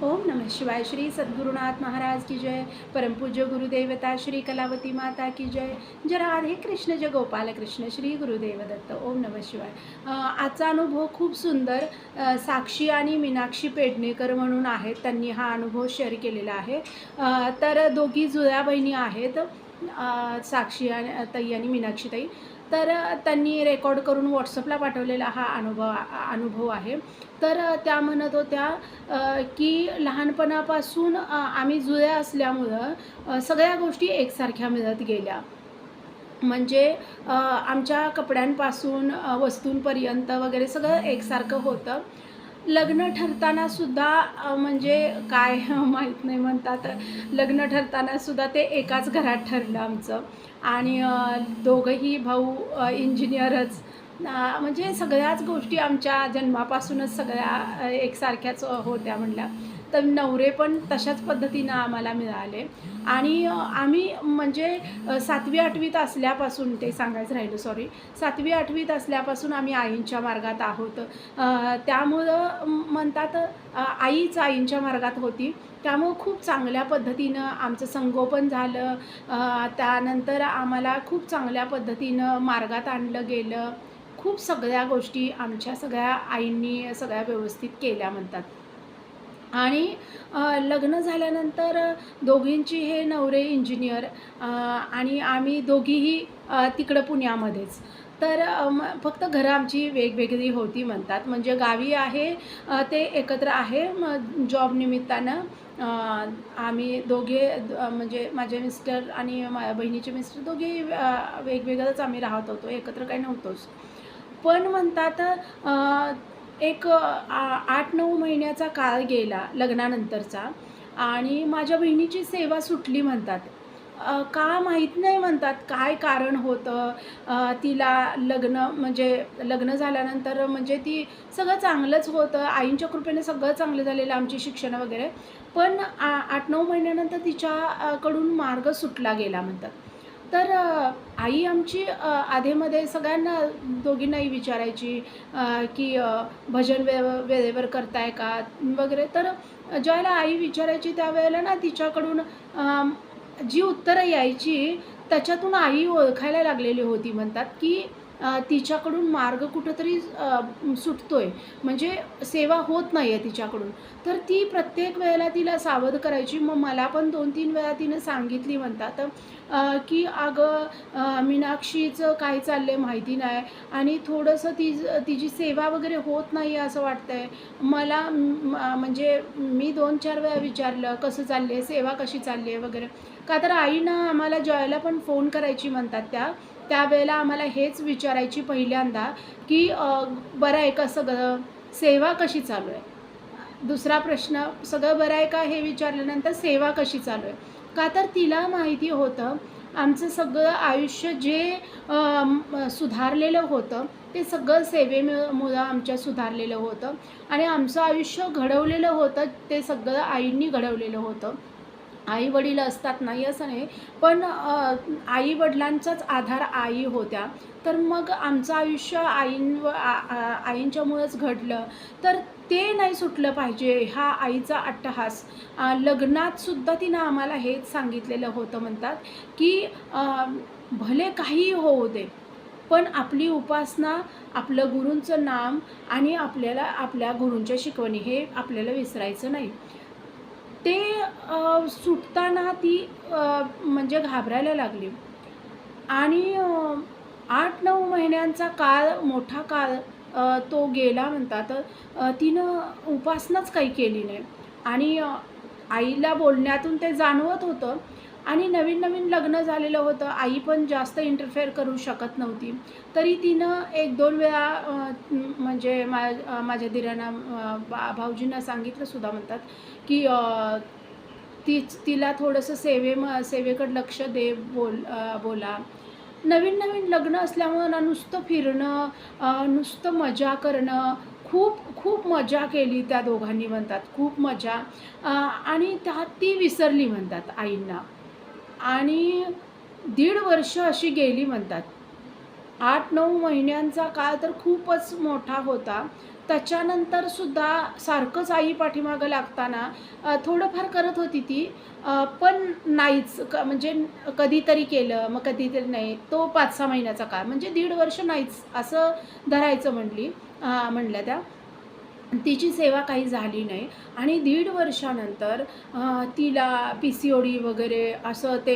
ओम नमः शिवाय. श्री सद्गुरुनाथ महाराज की जय. परमपूज्य गुरुदेवता श्री कलावती माता की जय. जय राधे कृष्ण, जय गोपाल कृष्ण, श्री गुरुदेव दत्त. ओम नमः शिवाय. आजचा अनुभव खूप सुंदर. साक्षी आणि मीनाक्षी पेडणेकर म्हणून आहेत, त्यांनी हा अनुभव शेअर केलेला आहे. तर दोघी जुळ्या बहिणी आहेत, साक्षी आणि ताई आणि मीनाक्षी ताई. तर त्यांनी रेकॉर्ड करून व्हॉट्सअपला पाठवलेला हा अनुभव आहे. तर त्या म्हणत होत्या की लहानपणापासून आम्ही जुळ्या असल्यामुळं सगळ्या गोष्टी एकसारख्या मिळत गेल्या. म्हणजे आमच्या कपड्यांपासून वस्तूंपर्यंत वगैरे सगळं एकसारखं होतं. लग्न ठरताना सुद्धा म्हणजे काय माहीत नाही, म्हणतात लग्न ठरताना सुद्धा ते एकाच घरात ठरलं आमचं. आणि दोघंही भाऊ इंजिनियरच. म्हणजे सगळ्याच गोष्टी आमच्या जन्मापासूनच सगळ्या एकसारख्याच होत्या म्हणल्या. तर नवरे पण तशाच पद्धतीनं आम्हाला मिळाले. आणि आम्ही म्हणजे 7वी-8वीत असल्यापासून, ते सांगायचं राहिलं, सॉरी. 7वी-8वीत असल्यापासून आम्ही आईंच्या मार्गात आहोत. त्यामुळं म्हणतात आईच आईंच्या मार्गात होती. त्यामुळं खूप चांगल्या पद्धतीनं आमचं संगोपन झालं. त्यानंतर आम्हाला खूप चांगल्या पद्धतीनं मार्गात आणलं गेलं. खूप सगळ्या गोष्टी आमच्या सगळ्या आईंनी सगळ्या व्यवस्थित केल्या म्हणतात. आणि लग्न झाल्यानंतर दोघींची हे नवरे इंजिनियर, आणि आम्ही दोघीही तिकडं पुण्यामध्येच. तर फक्त घरं आमची वेगवेगळी होती म्हणतात. म्हणजे गावी आहे, ते एकत्र आहे. मग जॉब निमित्तानं आम्ही दोघे म्हणजे माझे मिस्टर आणि माझ्या बहिणीचे मिस्टर दोघेही वेगवेगळंच आम्ही राहत होतो, एकत्र काही नव्हतोच. पण म्हणतात एक 8-9 महिन्याचा काळ गेला लग्नानंतरचा, आणि माझ्या बहिणीची सेवा सुटली म्हणतात. का माहीत नाही म्हणतात, काय कारण होतं. तिला म्हणजे लग्न झाल्यानंतर म्हणजे ती सगळं चांगलंच होतं. आईंच्या कृपेने सगळं चांगलं झालेलं, आमची शिक्षण वगैरे. पण 8-9 महिन्यानंतर कडून मार्ग सुटला गेला म्हणतात. तर आई आमची अधेमध्ये सगळ्यांना दोघींनाही विचारायची की भजन वेळेवर करताय का वगैरे. तर ज्यावेळेला आई विचारायची त्यावेळेला ना तिच्याकडून जी उत्तरं यायची त्याच्यातून आई ओळखायला लागलेली होती म्हणतात, की तिच्याकडून मार्ग कुठेतरी सुटतोय, म्हणजे सेवा होत नाही आहे तिच्याकडून. तर ती प्रत्येक वेळेला तिला सावध करायची. मग मला पण 2-3 वेळा तिनं सांगितली म्हणतात की "अगं, मीनाक्षीचं काय चाललं आहे माहिती नाही, आणि थोडंसं तिची सेवा वगैरे होत नाही आहे असं वाटतंय मला." म्हणजे मी 2-4 वेळा विचारलं, "कसं चालली आहे, सेवा कशी चालली आहे?" वगैरे. का तर आईनं आम्हाला ज्यावेळेला पण फोन करायची म्हणतात त्यावेळेला आम्हाला हेच विचारायची पहिल्यांदा, की "बरं आहे का सगळं? सेवा कशी चालू आहे?" दुसरा प्रश्न, "सगळं बरं आहे का?" हे विचारल्यानंतर सेवा कशी चालू आहे? का तर तिला माहिती होतं आमचं सगळं आयुष्य जे सुधारलेलं होतं ते सगळं मुळं आमच्या सुधारलेलं होतं, आणि आमचं आयुष्य घडवलेलं होतं ते सगळं आईंनी घडवलेलं होतं. आई-वडील असतात नाही असं नाही, पण आई-वडिलांचाच आधार आई होत्या. तर मग आमचं आयुष्य आईंच्यामुळंच घडलं. तर ते नाही सुटलं पाहिजे हा आईचा अट्टहास. लग्नातसुद्धा तिनं आम्हाला हेच सांगितलेलं होतं म्हणतात, की भले काहीही होऊ दे, पण आपली उपासना, आपलं गुरूंचं नाम आणि आपल्याला आपल्या गुरूंच्या शिकवणी हे आपल्याला विसरायचं नाही. ते सुटताना ती म्हणजे घाबरायला लागली. आणि 8-9 महिन्यांचा काळ, मोठा काळ तो गेला म्हणतात. तिनं उपासनाच काही केली नाही. आणि आईला बोलण्यातून ते जाणवत होतं. आणि नवीन-नवीन लग्न झालेलं होतं. आई पण जास्त इंटरफेअर करू शकत नव्हती. तरी तिनं 1-2 वेळा म्हणजे माझ्या दिरांना, भाऊजींना सांगितलं सुद्धा म्हणतात, की तिला थोडंसं सेवेकडे लक्ष दे, बोला. नवीन-नवीन लग्न असल्यामुळं ना नुसतं फिरणं, नुसतं मजा करणं, खूप खूप मजा केली त्या दोघांनी म्हणतात, खूप मजा. आणि त्यात ती विसरली म्हणतात आईंना. आणि 1.5 वर्ष अशी गेली म्हणतात. 8-9 महिन्यांचा काळ तर खूपच मोठा होता. त्याच्यानंतरसुद्धा सारखंच आई पाठीमागं लागताना थोडंफार करत होती ती, पण नाहीच म्हणजे कधीतरी केलं, मग कधीतरी नाही. तो 5-6 महिन्याचा काळ म्हणजे 1.5 वर्ष नाहीच असं धरायचं म्हणल्या त्या. तिची सेवा काही झाली नाही आणि 1.5 वर्षानंतर तिला PCOD वगैरे असं ते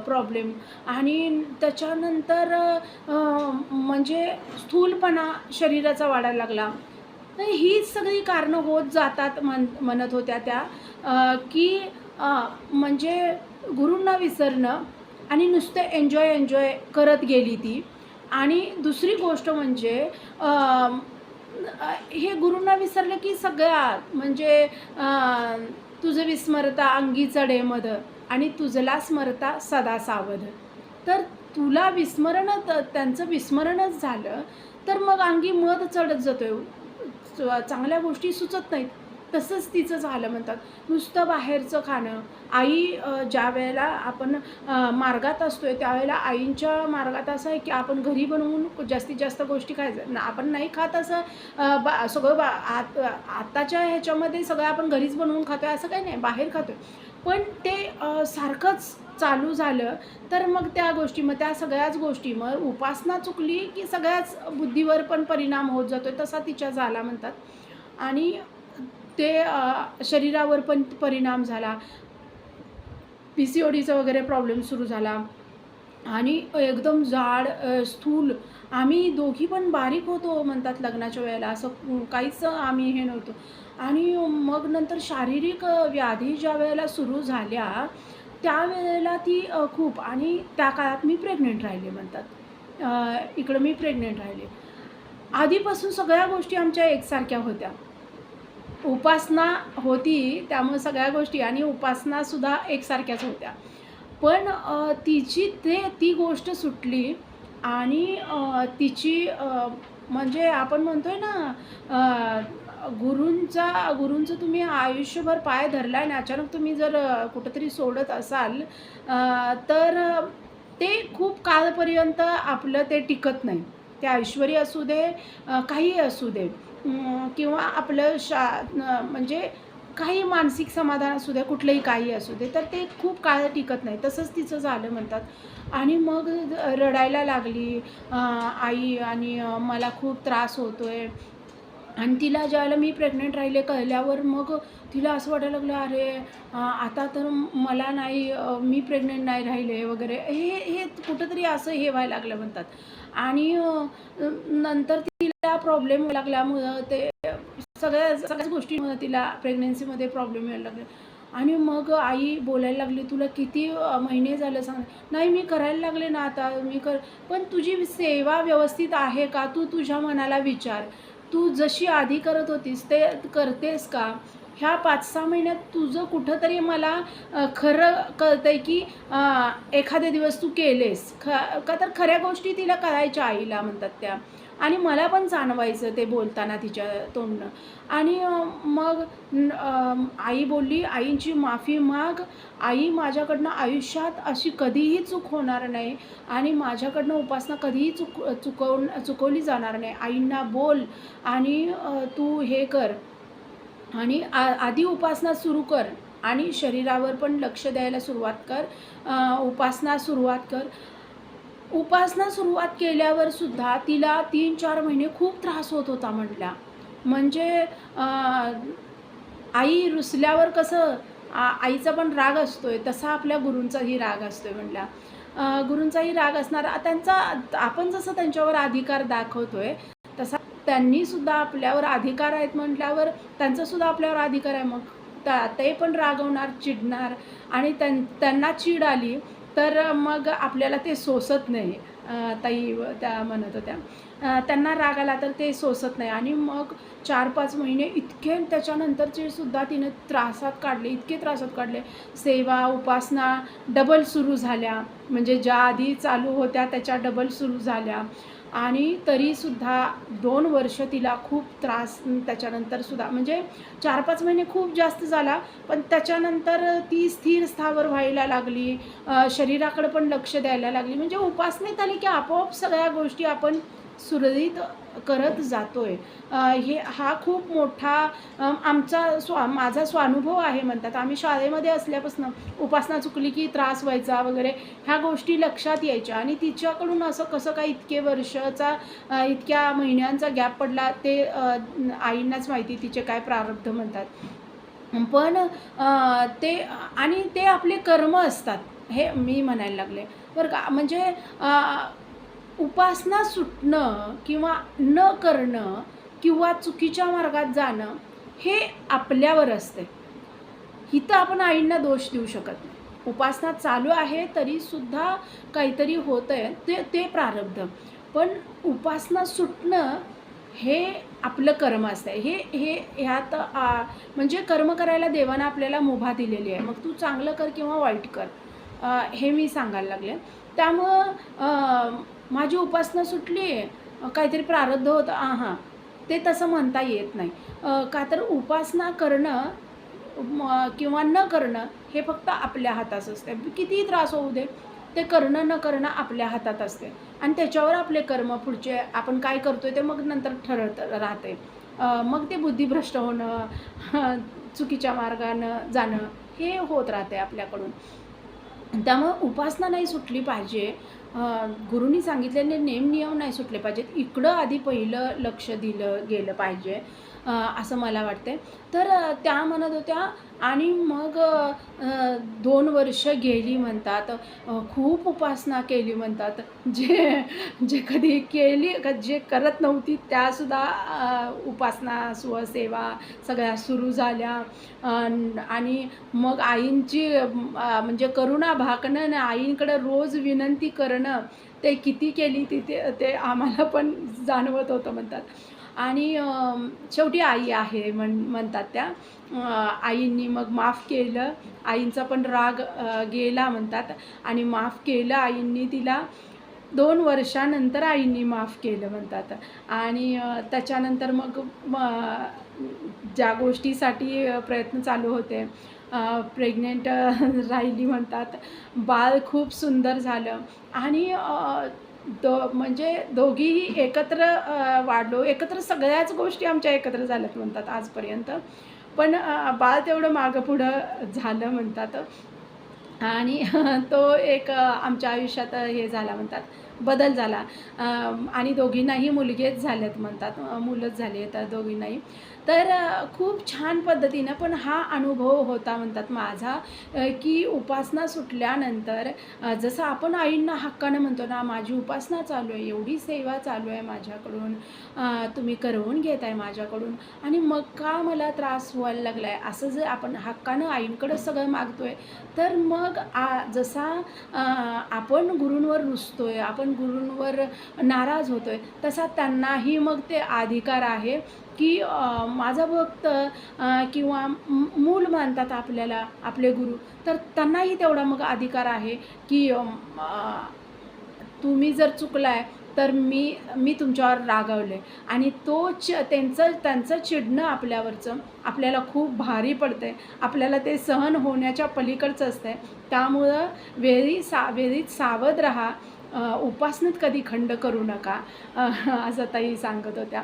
प्रॉब्लेम आणि त्याच्यानंतर म्हणजे स्थूलपणा शरीराचा वाढायला लागला. तर हीच सगळी कारणं होत जातात म्हणत होत्या त्या, की म्हणजे गुरूंना विसरणं आणि नुसतं एन्जॉय करत गेली ती. आणि दुसरी गोष्ट म्हणजे हे गुरूंना विसरलं की सगळ्यात म्हणजे तुझं विस्मरता अंगी चढे मद आणि तुझला स्मरता सदा सावध. तर तुला त्यांचं विस्मरणच झालं तर मग अंगी मद चढत जातोय, चांगल्या गोष्टी सुचत नाहीत. तसंच तिचं झालं म्हणतात. नुसतं बाहेरचं खाणं. आई ज्या वेळेला आपण मार्गात असतोय त्यावेळेला आईंच्या मार्गात असं आहे की आपण घरी बनवून जास्तीत जास्त गोष्टी खायचं. आपण नाही खात असं सगळं आताच्या ह्याच्यामध्ये सगळं आपण घरीच बनवून खातोय असं काही नाही, बाहेर खातोय. पण ते सारखंच चालू झालं तर मग त्या सगळ्याच गोष्टी मग उपासना चुकली की सगळ्याच बुद्धीवर पण परिणाम होत जातोय. तसा तिच्या झाला म्हणतात. आणि ते शरीरावर पण परिणाम झाला. PCODचा वगैरे प्रॉब्लेम सुरू झाला आणि एकदम जाड स्थूल. आम्ही दोघी पण बारीक होतो म्हणतात लग्नाच्या वेळेला, असं काहीच आम्ही हे नव्हतो. आणि मग नंतर शारीरिक व्याधी ज्या वेळेला सुरू झाल्या त्यावेळेला ती खूप आणि त्या काळात मी प्रेग्नंट राहिले म्हणतात. इकडं मी प्रेग्नंट राहिले. आधीपासून सगळ्या गोष्टी आमच्या एकसारख्या होत्या. उपासना होती त्यामुळे सगळ्या गोष्टी आणि उपासनासुद्धा एकसारख्याच होत्या. पण ती गोष्ट सुटली आणि तिची म्हणजे आपण म्हणतोय ना, गुरूंचं तुम्ही आयुष्यभर पाय धरला आणि अचानक तुम्ही जर कुठंतरी सोडत असाल तर ते खूप काळपर्यंत आपलं ते टिकत नाही. ते ऐश्वर्य असू दे, काहीही असू दे, किंवा आपलं म्हणजे काही मानसिक समाधान असू दे, कुठलंही काही असू दे, तर ते खूप काळ टिकत नाही. तसंच तिचं झालं म्हणतात. आणि मग रडायला लागली आई आणि मला खूप त्रास होतोय. आणि तिला ज्यावेळेला मी प्रेग्नंट राहिले कळल्यावर मग तिला असं वाटायला लागलं, अरे आता तर मला नाही, मी प्रेग्नंट नाही राहिले वगैरे, हे कुठंतरी असं हे व्हायला लागलं म्हणतात. आणि नंतर तिला प्रॉब्लेम लागल्यामुळं ते सगळ्याच गोष्टींमुळे तिला प्रेग्नन्सीमध्ये प्रॉब्लेम यायला लागले. आणि मग आई बोलायला लागली, तुला किती महिने झालं सांग. नाही मी करायला लागले ना आता, पण तुझी सेवा व्यवस्थित आहे का, तू तुझ्या मनाला विचार. तू जशी आधी करत होतीस ते करतेस का? ह्या 5-6 महिन्यात तुझं कुठंतरी मला खरं कळतंय की एखादे दिवस तू केलेस का तर खऱ्या गोष्टी तिला कळायच्या आईला म्हणतात त्या. आणि मला पण जाणवायचं ते बोलताना तिच्या तोंडनं. आणि मग आई बोलली, आईंची माफी माग. आई माझ्याकडनं आयुष्यात अशी कधीही चूक होणार नाही आणि माझ्याकडनं उपासना कधीही चुकवली जाणार नाही. आईंना बोल आणि तू हे कर आणि आधी उपासना सुरू कर आणि शरीरावर पण लक्ष द्यायला सुरुवात कर. उपासना सुरुवात केल्यावर सुद्धा तिला 3-4 महिने खूप त्रास होत होता म्हटल्या. म्हणजे आई रुसल्यावर कसं आईचा पण राग असतोय तसा आपल्या गुरूंचाही राग असतोय म्हटल्या. गुरूंचाही राग असणार त्यांचा. आपण जसं त्यांच्यावर अधिकार दाखवतोय तसा त्यांनीसुद्धा आपल्यावर अधिकार आहेत म्हटल्यावर त्यांचासुद्धा आपल्यावर अधिकार आहे. मग ते पण रागवणार, चिडणार आणि त्यांना चीड आली तर मग आपल्याला ते सोसत नाही. ताई त्या म्हणत होत्या त्यांना राग आला तर ते सोसत नाही. आणि मग 4-5 महिने इतके त्याच्यानंतरचे सुद्धा तिने इतके त्रासात काढले. सेवा उपासना डबल सुरू झाल्या, म्हणजे ज्या आधी चालू होत्या त्याच्या डबल सुरू झाल्या. आणि तरीसुद्धा 2 वर्ष तिला खूप त्रास त्याच्यानंतरसुद्धा, म्हणजे 4-5 महिने खूप जास्त झाला, पण त्याच्यानंतर ती स्थिर स्थावर व्हायला लागली, शरीराकडे पण लक्ष द्यायला लागली. म्हणजे उपासनेत आली की आपोआप सगळ्या गोष्टी आपण सुरळीत करत जातोय, हे हा खूप मोठा माझा स्वानुभव आहे म्हणतात. आम्ही शाळेमध्ये असल्यापासून उपासना चुकली की त्रास व्हायचा वगैरे, ह्या गोष्टी लक्षात यायच्या आणि तिच्याकडून असं कसं काय इतके वर्षाचा इतक्या महिन्यांचा गॅप पडला ते आईंनाच माहिती तिचे काय प्रारब्ध म्हणतात. पण ते आपले कर्म असतात हे मी म्हणायला लागले बरं का. म्हणजे उपासना सुटणं किंवा न करणं किंवा चुकीच्या मार्गात जाणं हे आपल्यावर असते. इथं आपण आईंना दोष देऊ शकत नाही. उपासना चालू आहे तरीसुद्धा काहीतरी होतं आहे, ते प्रारब्ध. पण उपासना सुटणं हे आपलं कर्म असतं. ह्यात म्हणजे कर्म करायला देवानं आपल्याला मुभा दिलेली आहे. मग तू चांगलं कर किंवा वाईट कर, हे मी सांगायला लागले. त्यामुळं माझी उपासना सुटली, काहीतरी प्रारब्ध होतं, ते तसं म्हणता येत नाही. का तर उपासना करणं किंवा न करणं हे फक्त आपल्या हातात असते. कितीही त्रास होऊ दे, ते करणं न करणं आपल्या हातात असते आणि त्याच्यावर आपले कर्म पुढचे आपण काय करतोय ते मग नंतर ठरत राहते. मग ते बुद्धिभ्रष्ट होणं, चुकीच्या मार्गानं जाणं हे होत राहते आपल्याकडून. त्यामुळं उपासना नाही सुटली पाहिजे. गुरूंनी सांगितलेले नेम-नियम नाही सुटले पाहिजेत. इकडं आधी पहिलं लक्ष दिलं गेलं पाहिजे, असं मला वाटते. तर त्या म्हणत होत्या आणि मग 2 वर्ष गेली म्हणतात. खूप उपासना केली म्हणतात. जे जे कधी केली जे करत नव्हती त्यासुद्धा उपासना, स्वसेवा सगळ्या सुरू झाल्या. आणि मग आईंची म्हणजे करुणा भाकणं आणि आईंकडं रोज विनंती करणं, ते किती केली ते आम्हाला पण जाणवत होतं म्हणतात. आणि शेवटी आई आहे म्हणतात त्या. आईंनी मग माफ केलं. आईंचा पण राग गेला म्हणतात आणि माफ केलं आईंनी तिला. 2 वर्षानंतर आईंनी माफ केलं म्हणतात. आणि त्याच्यानंतर मग ज्या गोष्टीसाठी प्रयत्न चालू होते, प्रेग्नेंट राहिली म्हणतात. बाळ खूप सुंदर झालं आणि म्हणजे दोघीही एकत्र वाढलो. एकत्र सगळ्याच गोष्टी आमच्या एकत्र झाल्यात म्हणतात आजपर्यंत. पण बाळ तेवढं मागं-पुढं झालं म्हणतात. आणि तो एक आमच्या आयुष्यात हे झाला म्हणतात, बदल झाला. आणि दोघींनाही मुलगेच झालेत म्हणतात, मुलंच झाली आहेत दोघींनाही. तर खूप छान पद्धतीनं पण हा अनुभव होता म्हणतात माझा, की उपासना सुटल्यानंतर जसं आपण आईंना हक्कानं म्हणतो ना, माझी उपासना चालू आहे, एवढी सेवा चालू आहे माझ्याकडून, तुम्ही करवून घेत आहे माझ्याकडून आणि मग का मला त्रास व्हायला लागला आहे, असं जर आपण हक्कानं आईंकडं सगळं मागतो आहे, तर मग जसा आपण गुरूंवर रुसतो आहे, आपण गुरूंवर नाराज होतो आहे, तसा त्यांनाही मग ते अधिकार आहे की माझा भक्त किंवा मूल मानतात आपल्याला आपले गुरु, तर त्यांनाही तेवढा मग अधिकार आहे की तुम्ही जर चुकलाय तर मी तुमच्यावर रागावले आणि त्यांचं चिडणं आपल्यावरचं आपल्याला खूप भारी पडते, आपल्याला ते सहन होण्याच्या पलीकडचं असतं. त्यामुळं वेळीच सावध राहा, उपासनेत कधी खंड करू नका, असं ताई सांगत होत्या.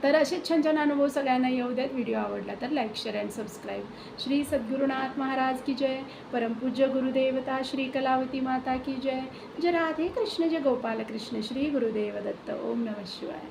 तर असे छान छान अनुभव सगळ्यांना येऊ द्यात. व्हिडिओ आवडला तर like, share and subscribe. Shri Sadgurunath Maharaj की जय. परमपूज्य गुरुदेवता श्री कलावती माता की जय. जय राधे कृष्ण, जय गोपाल कृष्ण, श्री गुरुदेव दत्त. ओम नमः शिवाय.